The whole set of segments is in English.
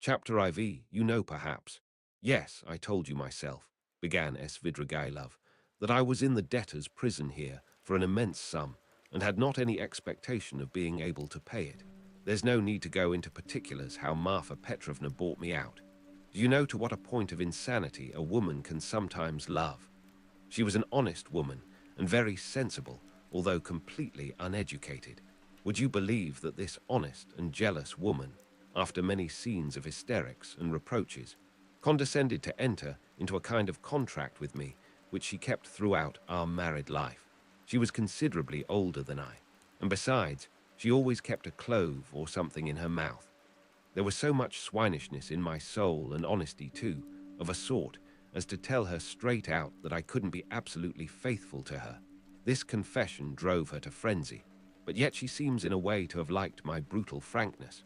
Chapter IV, you know perhaps. Yes, I told you myself, began Svidrigailov, that I was in the debtor's prison here for an immense sum and had not any expectation of being able to pay it. There's no need to go into particulars how Marfa Petrovna bought me out. Do you know to what a point of insanity a woman can sometimes love? She was an honest woman and very sensible, although completely uneducated. Would you believe that this honest and jealous woman, after many scenes of hysterics and reproaches, condescended to enter into a kind of contract with me, which she kept throughout our married life? She was considerably older than I, and besides, she always kept a clove or something in her mouth. There was so much swinishness in my soul, and honesty too, of a sort, as to tell her straight out that I couldn't be absolutely faithful to her. This confession drove her to frenzy, but yet she seems in a way to have liked my brutal frankness.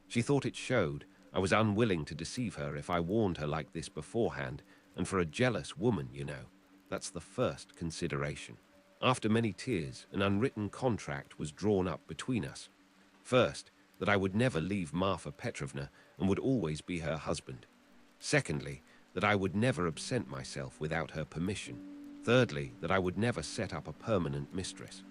She thought it showed I was unwilling to deceive her if I warned her like this beforehand, and for a jealous woman, you know, that's the first consideration. After many tears, an unwritten contract was drawn up between us. First, that I would never leave Marfa Petrovna and would always be her husband. Secondly, that I would never absent myself without her permission. Thirdly, that I would never set up a permanent mistress.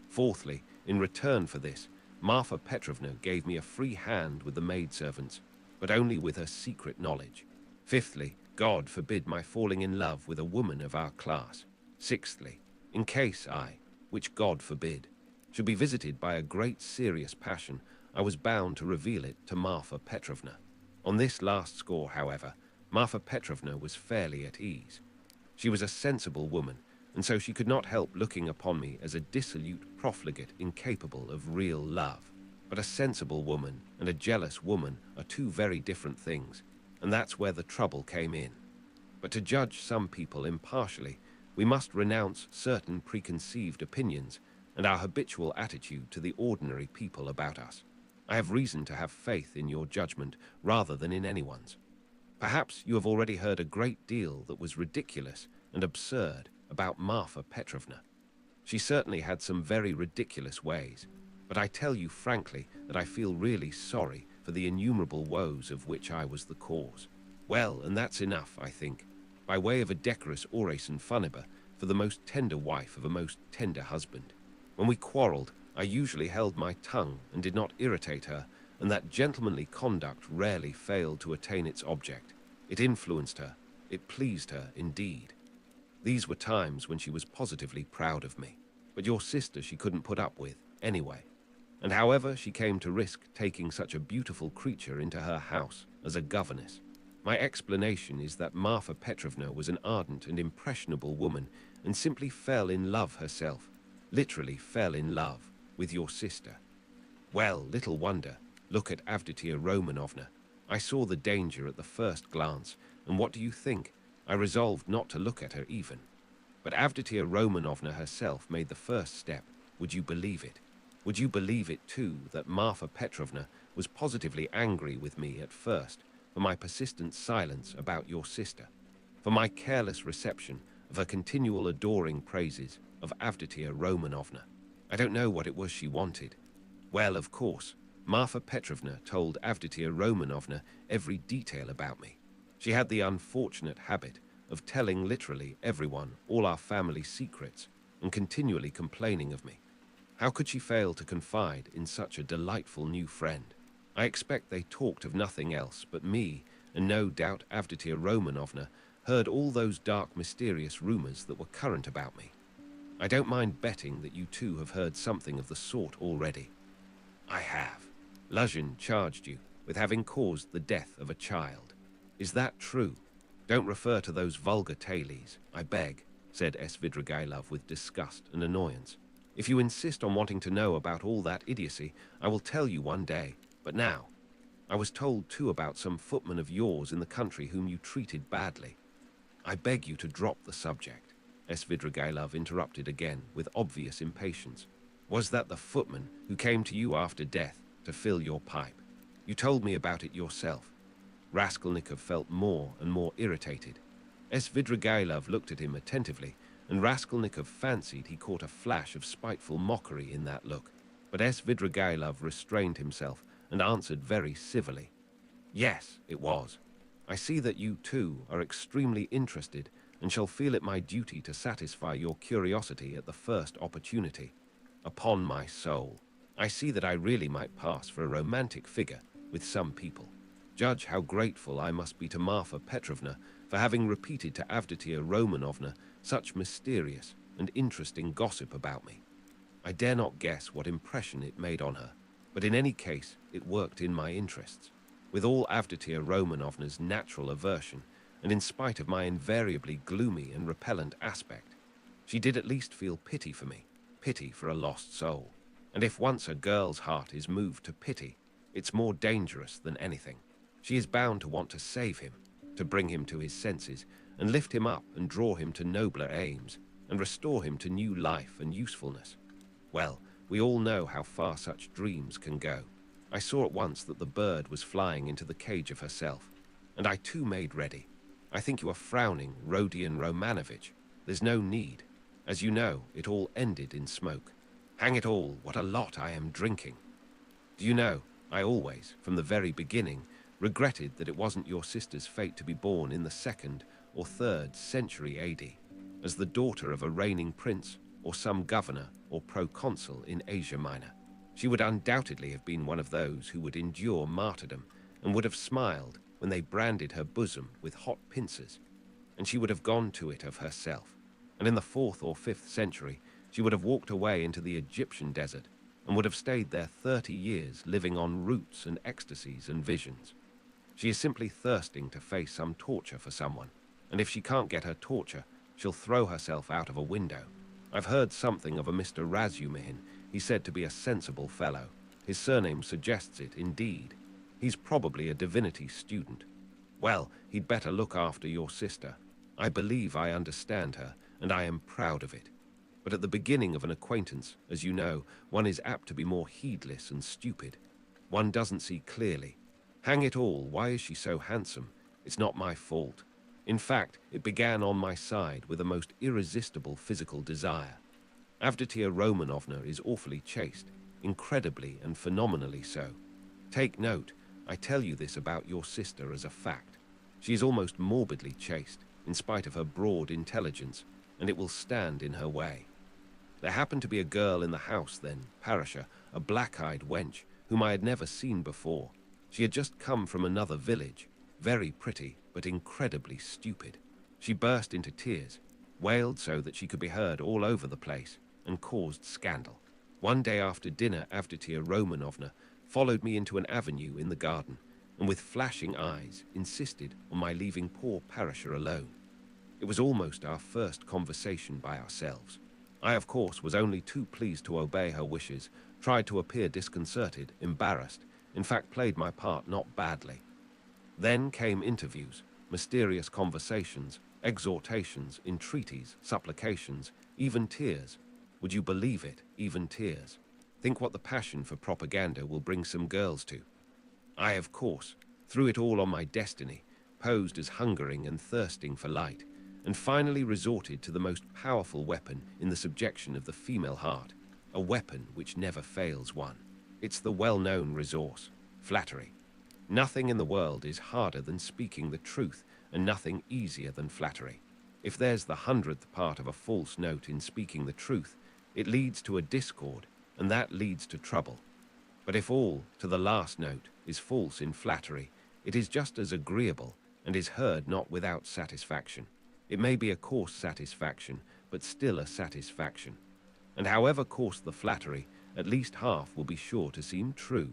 Fourthly, in return for this, Marfa Petrovna gave me a free hand with the maidservants, but only with her secret knowledge. Fifthly, God forbid my falling in love with a woman of our class. Sixthly, in case I, which God forbid, should be visited by a great serious passion, I was bound to reveal it to Marfa Petrovna. On this last score, however, Marfa Petrovna was fairly at ease. She was a sensible woman, and so she could not help looking upon me as a dissolute profligate incapable of real love. But a sensible woman and a jealous woman are two very different things, and that's where the trouble came in. But to judge some people impartially, we must renounce certain preconceived opinions and our habitual attitude to the ordinary people about us. I have reason to have faith in your judgment rather than in anyone's. Perhaps you have already heard a great deal that was ridiculous and absurd about Marfa Petrovna. She certainly had some very ridiculous ways, but I tell you frankly that I feel really sorry for the innumerable woes of which I was the cause. Well, and that's enough, I think, by way of a decorous oraison funebra for the most tender wife of a most tender husband. When we quarreled, I usually held my tongue and did not irritate her, and that gentlemanly conduct rarely failed to attain its object. It influenced her. It pleased her, indeed. These were times when she was positively proud of me. But your sister she couldn't put up with, anyway. And however she came to risk taking such a beautiful creature into her house as a governess. My explanation is that Marfa Petrovna was an ardent and impressionable woman and simply fell in love herself, literally fell in love, with your sister. Well, little wonder. Look at Avditia Romanovna. I saw the danger at the first glance, and what do you think? I resolved not to look at her even. But Avditia Romanovna herself made the first step. Would you believe it? Would you believe it too that Marfa Petrovna was positively angry with me at first for my persistent silence about your sister, for my careless reception of her continual adoring praises of Avditia Romanovna? I don't know what it was she wanted. Well, of course, Marfa Petrovna told Avditia Romanovna every detail about me. She had the unfortunate habit of telling literally everyone all our family secrets and continually complaining of me. How could she fail to confide in such a delightful new friend? I expect they talked of nothing else but me, and no doubt Avditia Romanovna heard all those dark, mysterious rumors that were current about me. I don't mind betting that you too have heard something of the sort already. I have. Luzhin charged you with having caused the death of a child. Is that true? Don't refer to those vulgar tales, I beg, said Svidrigailov with disgust and annoyance. If you insist on wanting to know about all that idiocy, I will tell you one day. But now, I was told too about some footman of yours in the country whom you treated badly. I beg you to drop the subject. Svidrigailov interrupted again with obvious impatience. Was that the footman who came to you after death to fill your pipe? You told me about it yourself. Raskolnikov felt more and more irritated. Svidrigailov looked at him attentively, and Raskolnikov fancied he caught a flash of spiteful mockery in that look. But Svidrigailov restrained himself and answered very civilly. Yes, it was. I see that you, too, are extremely interested and shall feel it my duty to satisfy your curiosity at the first opportunity. Upon my soul, I see that I really might pass for a romantic figure with some people. Judge how grateful I must be to Marfa Petrovna for having repeated to Avdotia Romanovna such mysterious and interesting gossip about me. I dare not guess what impression it made on her, but in any case it worked in my interests. With all Avdotia Romanovna's natural aversion, and in spite of my invariably gloomy and repellent aspect, she did at least feel pity for me, pity for a lost soul. And if once a girl's heart is moved to pity, it's more dangerous than anything. She is bound to want to save him, to bring him to his senses, and lift him up and draw him to nobler aims, and restore him to new life and usefulness. Well, we all know how far such dreams can go. I saw at once that the bird was flying into the cage of herself, and I too made ready. I think you are frowning, Rodion Romanovich. There's no need. As you know, it all ended in smoke. Hang it all, what a lot I am drinking. Do you know, I always, from the very beginning, regretted that it wasn't your sister's fate to be born in the 2nd or 3rd century AD, as the daughter of a reigning prince or some governor or proconsul in Asia Minor. She would undoubtedly have been one of those who would endure martyrdom and would have smiled when they branded her bosom with hot pincers, and she would have gone to it of herself. And in the 4th or 5th century, she would have walked away into the Egyptian desert and would have stayed there 30 years living on roots and ecstasies and visions. She is simply thirsting to face some torture for someone, and if she can't get her torture, she'll throw herself out of a window. I've heard something of a Mr. Razumihin. He's said to be a sensible fellow. His surname suggests it, indeed. He's probably a divinity student. Well, he'd better look after your sister. I believe I understand her, and I am proud of it. But at the beginning of an acquaintance, as you know, one is apt to be more heedless and stupid. One doesn't see clearly. Hang it all, why is she so handsome? It's not my fault. In fact, it began on my side with a most irresistible physical desire. Avdotia Romanovna is awfully chaste, incredibly and phenomenally so. Take note, I tell you this about your sister as a fact. She is almost morbidly chaste, in spite of her broad intelligence, and it will stand in her way. There happened to be a girl in the house then, Parasha, a black-eyed wench, whom I had never seen before. She had just come from another village, very pretty, but incredibly stupid. She burst into tears, wailed so that she could be heard all over the place, and caused scandal. One day after dinner, Avdotia Romanovna followed me into an avenue in the garden, and with flashing eyes insisted on my leaving poor Parasha alone. It was almost our first conversation by ourselves. I, of course, was only too pleased to obey her wishes, tried to appear disconcerted, embarrassed, in fact played my part not badly. Then came interviews, mysterious conversations, exhortations, entreaties, supplications, even tears. Would you believe it, even tears? Think what the passion for propaganda will bring some girls to. I, of course, threw it all on my destiny, posed as hungering and thirsting for light, and finally resorted to the most powerful weapon in the subjection of the female heart, a weapon which never fails one. It's the well-known resource, flattery. Nothing in the world is harder than speaking the truth, and nothing easier than flattery. If there's the 100th part of a false note in speaking the truth, it leads to a discord, and that leads to trouble. But if all, to the last note, is false in flattery, it is just as agreeable, and is heard not without satisfaction. It may be a coarse satisfaction, but still a satisfaction. And however coarse the flattery, at least half will be sure to seem true.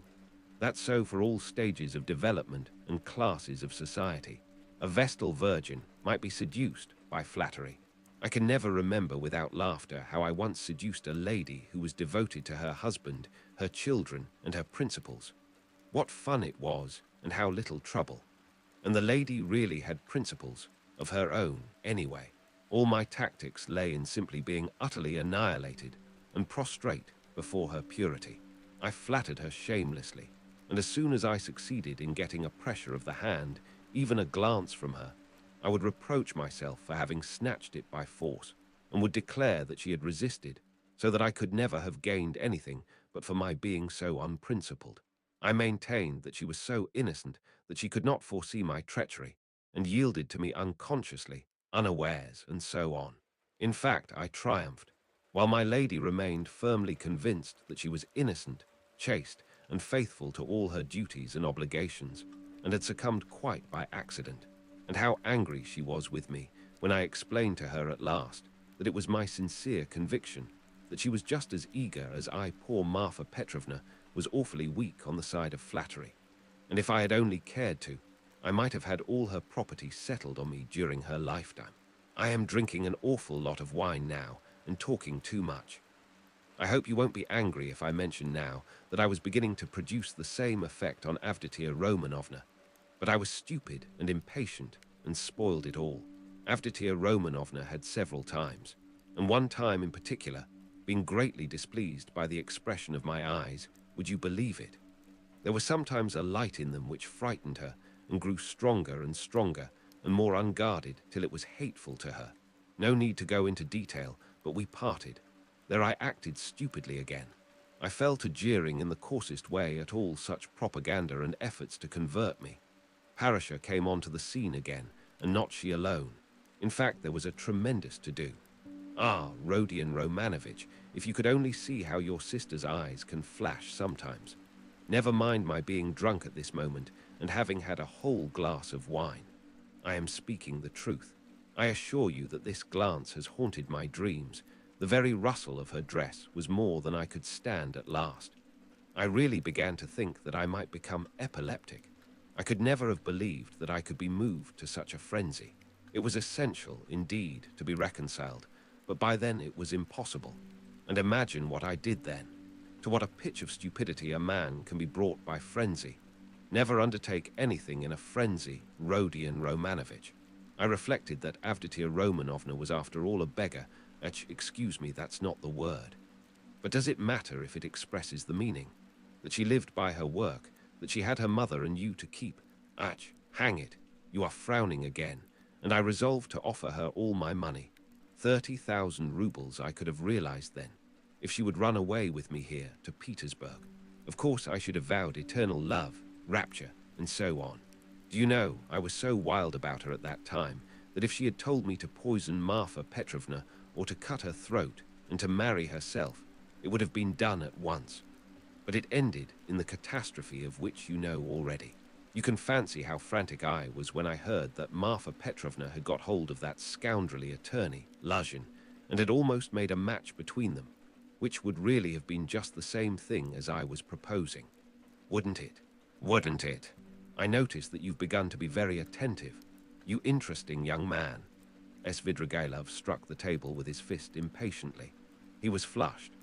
That's so for all stages of development and classes of society. A Vestal virgin might be seduced by flattery. I can never remember without laughter how I once seduced a lady who was devoted to her husband, her children, and her principles. What fun it was, and how little trouble. And the lady really had principles, of her own, anyway. All my tactics lay in simply being utterly annihilated and prostrate before her purity. I flattered her shamelessly, and as soon as I succeeded in getting a pressure of the hand, even a glance from her, I would reproach myself for having snatched it by force, and would declare that she had resisted, so that I could never have gained anything but for my being so unprincipled. I maintained that she was so innocent that she could not foresee my treachery, and yielded to me unconsciously, unawares, and so on. In fact, I triumphed, while my lady remained firmly convinced that she was innocent, chaste, and faithful to all her duties and obligations, and had succumbed quite by accident. And how angry she was with me when I explained to her at last that it was my sincere conviction that she was just as eager as I, poor Marfa Petrovna, was awfully weak on the side of flattery, and if I had only cared to, I might have had all her property settled on me during her lifetime. I am drinking an awful lot of wine now and talking too much. I hope you won't be angry if I mention now that I was beginning to produce the same effect on Avditia Romanovna, but I was stupid and impatient and spoiled it all. Avditia Romanovna had several times, and one time in particular, been greatly displeased by the expression of my eyes. Would you believe it? There was sometimes a light in them which frightened her and grew stronger and stronger and more unguarded till it was hateful to her. No need to go into detail, but we parted. There I acted stupidly again. I fell to jeering in the coarsest way at all such propaganda and efforts to convert me. Parasha came onto the scene again, and not she alone. In fact, there was a tremendous to-do. Ah, Rodion Romanovich, if you could only see how your sister's eyes can flash sometimes. Never mind my being drunk at this moment and having had a whole glass of wine. I am speaking the truth. I assure you that this glance has haunted my dreams. The very rustle of her dress was more than I could stand at last. I really began to think that I might become epileptic. I could never have believed that I could be moved to such a frenzy. It was essential, indeed, to be reconciled, but by then it was impossible. And imagine what I did then. To what a pitch of stupidity a man can be brought by frenzy. Never undertake anything in a frenzy, Rodion Romanovich. I reflected that Avditia Romanovna was after all a beggar. Excuse me, that's not the word. But does it matter if it expresses the meaning? That she lived by her work, that she had her mother and you to keep. Hang it, you are frowning again, and I resolved to offer her all my money. 30,000 rubles I could have realized then, if she would run away with me here to Petersburg. Of course I should have vowed eternal love, rapture, and so on. Do you know, I was so wild about her at that time that if she had told me to poison Marfa Petrovna or to cut her throat and to marry herself, it would have been done at once. But it ended in the catastrophe of which you know already. You can fancy how frantic I was when I heard that Marfa Petrovna had got hold of that scoundrelly attorney, Luzhin, and had almost made a match between them, which would really have been just the same thing as I was proposing. Wouldn't it? Wouldn't it? I notice that you've begun to be very attentive. You interesting young man. Svidrigailov struck the table with his fist impatiently. He was flushed.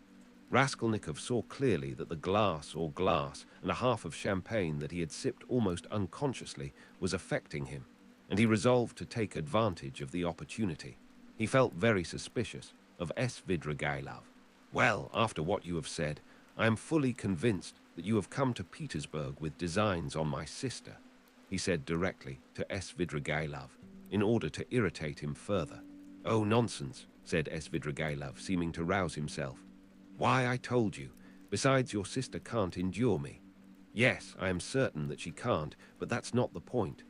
Raskolnikov saw clearly that the glass and a half of champagne that he had sipped almost unconsciously was affecting him, and he resolved to take advantage of the opportunity. He felt very suspicious of Svidrigailov. Well, after what you have said, I am fully convinced that you have come to Petersburg with designs on my sister, he said directly to Svidrigailov, in order to irritate him further. Oh, nonsense, said Svidrigailov, seeming to rouse himself. Why, I told you. Besides, your sister can't endure me. Yes, I am certain that she can't, but that's not the point.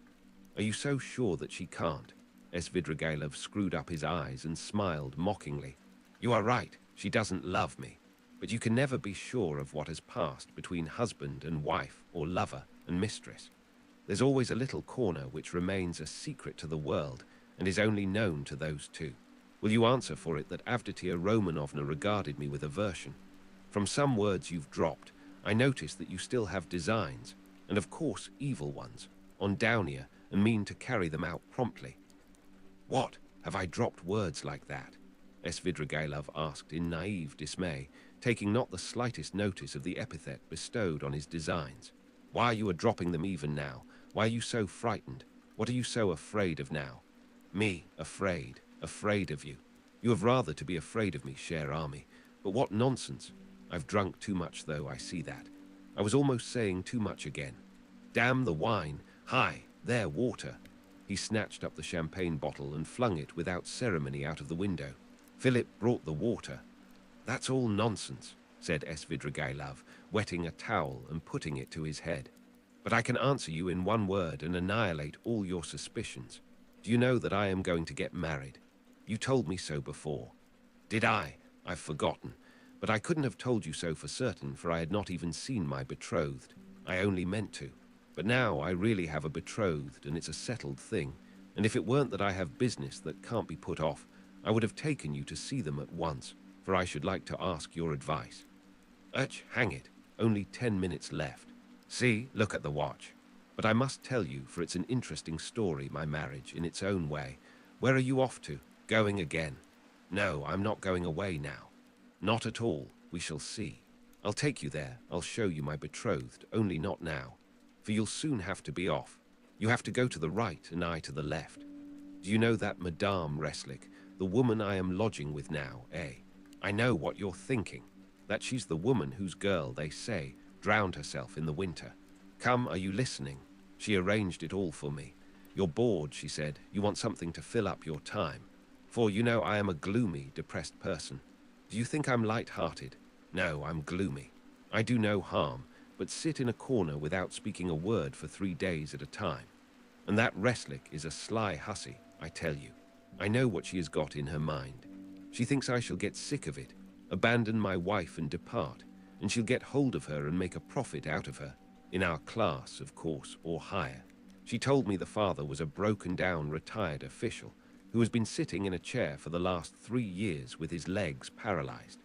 Are you so sure that she can't? Svidrigailov screwed up his eyes and smiled mockingly. You are right, she doesn't love me. But you can never be sure of what has passed between husband and wife or lover and mistress. There's always a little corner which remains a secret to the world and is only known to those two. Will you answer for it that Avditia Romanovna regarded me with aversion? From some words you've dropped, I notice that you still have designs, and of course evil ones, on Downia and mean to carry them out promptly. What? Have I dropped words like that? Svidrigailov asked in naive dismay, taking not the slightest notice of the epithet bestowed on his designs. Why you are dropping them even now? Why are you so frightened? What are you so afraid of now? Me, afraid of you. You have rather to be afraid of me, cher ami. But what nonsense. I've drunk too much, though, I see that. I was almost saying too much again. Damn the wine. Hi, there, water. He snatched up the champagne bottle and flung it without ceremony out of the window. Philip brought the water. That's all nonsense. said Svidrigailov, wetting a towel and putting it to his head. "But I can answer you in one word and annihilate all your suspicions. Do you know that I am going to get married? You told me so before." "Did I? I've forgotten. But I couldn't have told you so for certain, for I had not even seen my betrothed. I only meant to. But now I really have a betrothed, and it's a settled thing. And if it weren't that I have business that can't be put off, I would have taken you to see them at once, for I should like to ask your advice." Hang it. Only 10 minutes left. See, look at the watch. But I must tell you, for it's an interesting story, my marriage, in its own way. Where are you off to? Going again? No, I'm not going away now. Not at all. We shall see. I'll take you there. I'll show you my betrothed, only not now. For you'll soon have to be off. You have to go to the right and I to the left. Do you know that Madame Reslik, the woman I am lodging with now, eh? I know what you're thinking. That she's the woman whose girl, they say, drowned herself in the winter. Come, are you listening? She arranged it all for me. You're bored, she said. You want something to fill up your time. For, you know, I am a gloomy, depressed person. Do you think I'm light-hearted? No, I'm gloomy. I do no harm, but sit in a corner without speaking a word for 3 days at a time. And that Reslik is a sly hussy, I tell you. I know what she has got in her mind. She thinks I shall get sick of it, abandon my wife and depart, and she'll get hold of her and make a profit out of her, in our class, of course, or higher. She told me the father was a broken-down retired official who has been sitting in a chair for the last 3 years with his legs paralyzed.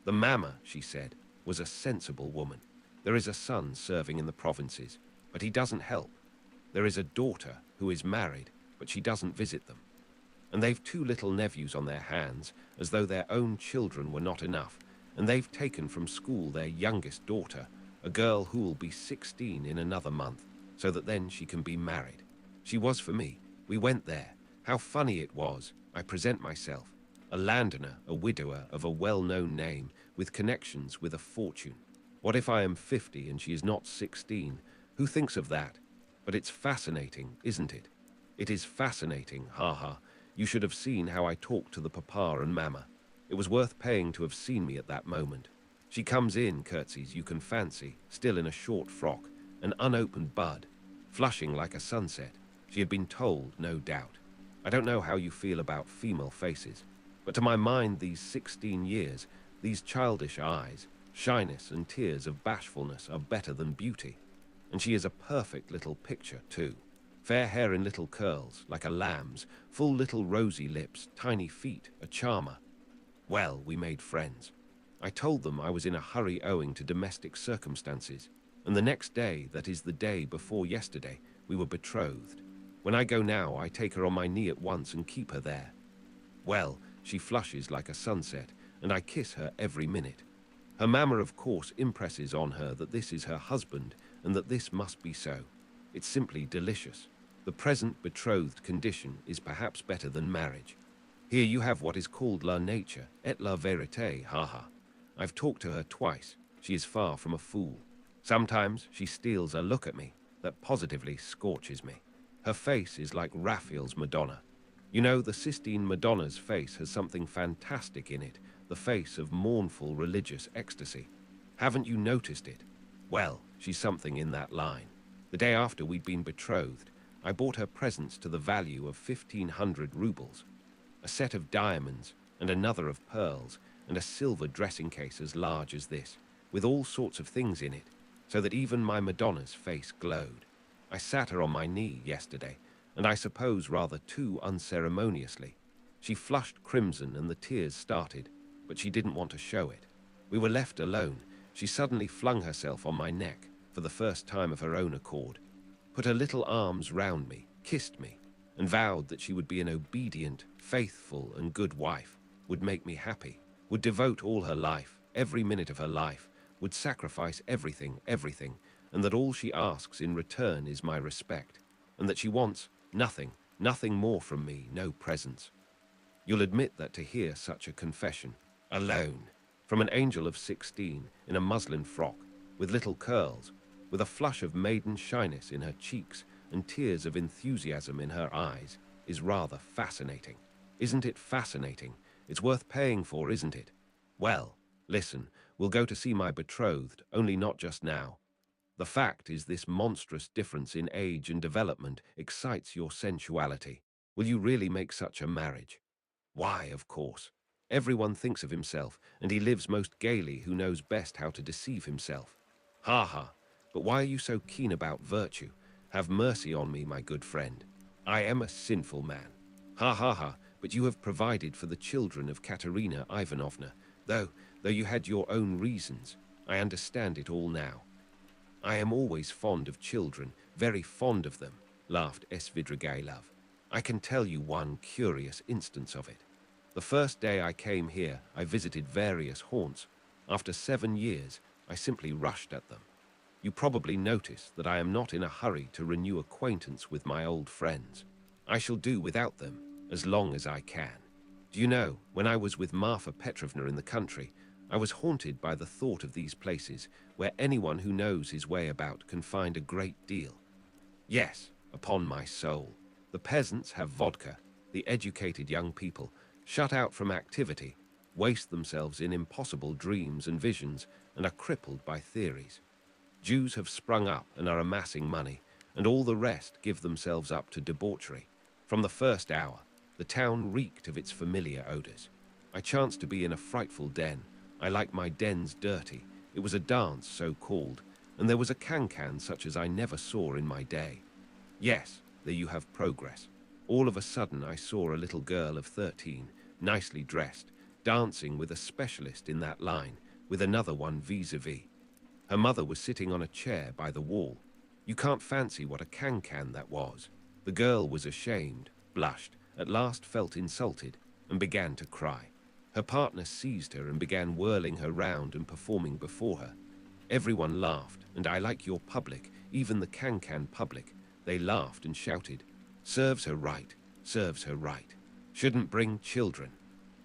The mamma, she said, was a sensible woman. There is a son serving in the provinces, but he doesn't help. There is a daughter who is married, but she doesn't visit them. And they've 2 little nephews on their hands, as though their own children were not enough, and they've taken from school their youngest daughter, a girl who will be 16 in another month, so that then she can be married. She was for me. We went there. How funny it was. I present myself, a landowner, a widower of a well-known name, with connections with a fortune. What if I am 50 and she is not 16? Who thinks of that? But it's fascinating, isn't it? It is fascinating, ha. You should have seen how I talked to the papa and mamma. It was worth paying to have seen me at that moment. She comes in, curtsies, you can fancy, still in a short frock, an unopened bud, flushing like a sunset. She had been told, no doubt. I don't know how you feel about female faces, but to my mind these 16 years, these childish eyes, shyness and tears of bashfulness are better than beauty. And she is a perfect little picture, too. Fair hair in little curls, like a lamb's, full little rosy lips, tiny feet, a charmer. Well, we made friends. I told them I was in a hurry owing to domestic circumstances, and the next day, that is the day before yesterday, we were betrothed. When I go now, I take her on my knee at once and keep her there. Well, she flushes like a sunset, and I kiss her every minute. Her mamma, of course, impresses on her that this is her husband and that this must be so. It's simply delicious. The present betrothed condition is perhaps better than marriage. Here you have what is called la nature et la vérité, ha. I've talked to her twice. She is far from a fool. Sometimes she steals a look at me that positively scorches me. Her face is like Raphael's Madonna. You know, the Sistine Madonna's face has something fantastic in it, the face of mournful religious ecstasy. Haven't you noticed it? Well, she's something in that line. The day after we'd been betrothed, I bought her presents to the value of 1,500 rubles. A set of diamonds, and another of pearls, and a silver dressing case as large as this, with all sorts of things in it, so that even my Madonna's face glowed. I sat her on my knee yesterday, and I suppose rather too unceremoniously. She flushed crimson and the tears started, but she didn't want to show it. We were left alone. She suddenly flung herself on my neck, for the first time of her own accord, put her little arms round me, kissed me, and vowed that she would be an obedient, faithful, and good wife, would make me happy, would devote all her life, every minute of her life, would sacrifice everything, and that all she asks in return is my respect, and that she wants nothing more from me, no presents. You'll admit that to hear such a confession, alone, from an angel of 16, in a muslin frock, with little curls, with a flush of maiden shyness in her cheeks and tears of enthusiasm in her eyes, is rather fascinating. Isn't it fascinating? It's worth paying for, isn't it? Well, listen, We'll go to see my betrothed, only not just now. The fact is this monstrous difference in age and development excites your sensuality. Will you really make such a marriage? Why, of course. Everyone thinks of himself, and he lives most gaily who knows best how to deceive himself. Ha ha, but why are you so keen about virtue? Have mercy on me, my good friend. I am a sinful man. Ha ha ha, but you have provided for the children of Katerina Ivanovna, though you had your own reasons. I understand it all now. I am always fond of children, very fond of them, laughed Svidrigailov. I can tell you one curious instance of it. The first day I came here, I visited various haunts. After 7 years, I simply rushed at them. You probably notice that I am not in a hurry to renew acquaintance with my old friends. I shall do without them as long as I can. Do you know, when I was with Marfa Petrovna in the country, I was haunted by the thought of these places where anyone who knows his way about can find a great deal. Yes, upon my soul. The peasants have vodka, the educated young people, shut out from activity, waste themselves in impossible dreams and visions, and are crippled by theories. Jews have sprung up and are amassing money, and all the rest give themselves up to debauchery. From the first hour, the town reeked of its familiar odors. I chanced to be in a frightful den. I like my dens dirty. It was a dance, so called, and there was a can-can such as I never saw in my day. Yes, there you have progress. All of a sudden I saw a little girl of 13, nicely dressed, dancing with a specialist in that line, with another one vis-a-vis. Her mother was sitting on a chair by the wall. You can't fancy what a can-can that was. The girl was ashamed, blushed, at last felt insulted, and began to cry. Her partner seized her and began whirling her round and performing before her. Everyone laughed, and I like your public, even the can-can public. They laughed and shouted, "Serves her right, serves her right. Shouldn't bring children."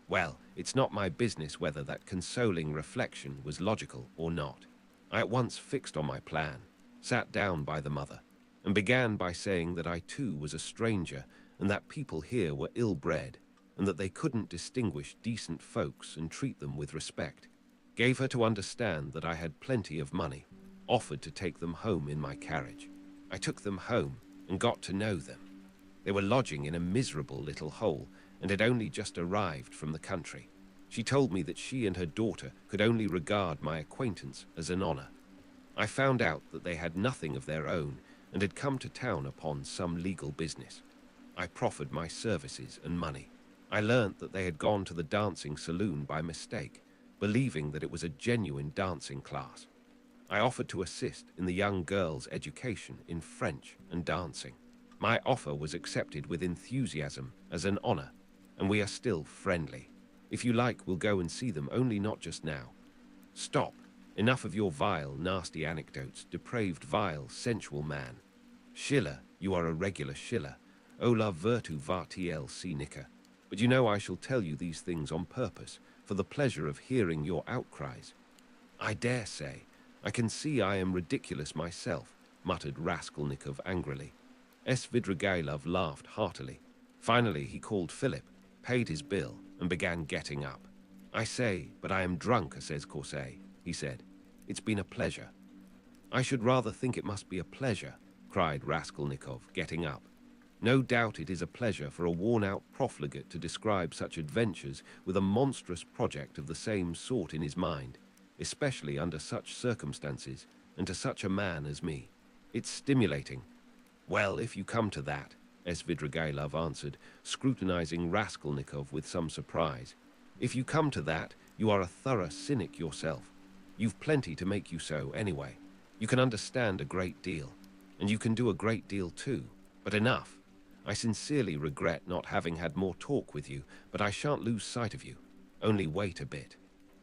Well, it's not my business whether that consoling reflection was logical or not. I at once fixed on my plan, sat down by the mother, and began by saying that I too was a stranger and that people here were ill-bred, and that they couldn't distinguish decent folks and treat them with respect. Gave her to understand that I had plenty of money, offered to take them home in my carriage. I took them home and got to know them. They were lodging in a miserable little hole and had only just arrived from the country. She told me that she and her daughter could only regard my acquaintance as an honor. I found out that they had nothing of their own and had come to town upon some legal business. I proffered my services and money. I learnt that they had gone to the dancing saloon by mistake, believing that it was a genuine dancing class. I offered to assist in the young girl's education in French and dancing. My offer was accepted with enthusiasm as an honor, and we are still friendly. If you like, we'll go and see them, only not just now. Stop. Enough of your vile, nasty anecdotes, depraved, vile, sensual man. Schiller, you are a regular Schiller. O la virtu vartiel cynica. But you know I shall tell you these things on purpose, for the pleasure of hearing your outcries. I dare say. I can see I am ridiculous myself, muttered Raskolnikov angrily. Svidrigailov laughed heartily. Finally he called Philip, paid his bill, and began getting up. I say, but I am drunk, says Corset, he said. It's been a pleasure. I should rather think it must be a pleasure, cried Raskolnikov, getting up. No doubt it is a pleasure for a worn-out profligate to describe such adventures with a monstrous project of the same sort in his mind, especially under such circumstances, and to such a man as me. It's stimulating. Well, if you come to that, Svidrigailov answered, scrutinizing Raskolnikov with some surprise. If you come to that, you are a thorough cynic yourself. You've plenty to make you so, anyway. You can understand a great deal, and you can do a great deal too, but enough. I sincerely regret not having had more talk with you, but I shan't lose sight of you. Only wait a bit.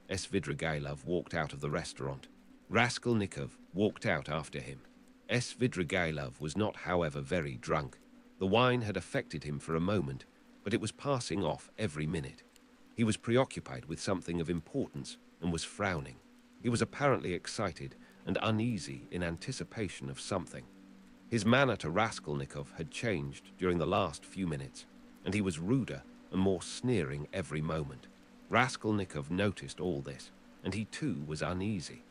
Svidrigailov walked out of the restaurant. Raskolnikov walked out after him. Svidrigailov was not, however, very drunk. The wine had affected him for a moment, but it was passing off every minute. He was preoccupied with something of importance and was frowning. He was apparently excited and uneasy in anticipation of something. His manner to Raskolnikov had changed during the last few minutes, and he was ruder and more sneering every moment. Raskolnikov noticed all this, and he too was uneasy.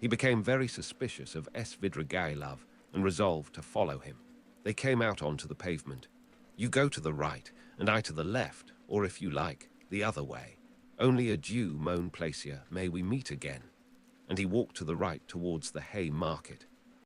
He became very suspicious of Svidrigailov and resolved to follow him. They came out onto the pavement. You go to the right, and I to the left, or if you like, the other way. Only adieu, mon plaisir, may we meet again. And he walked to the right towards the Hay Market.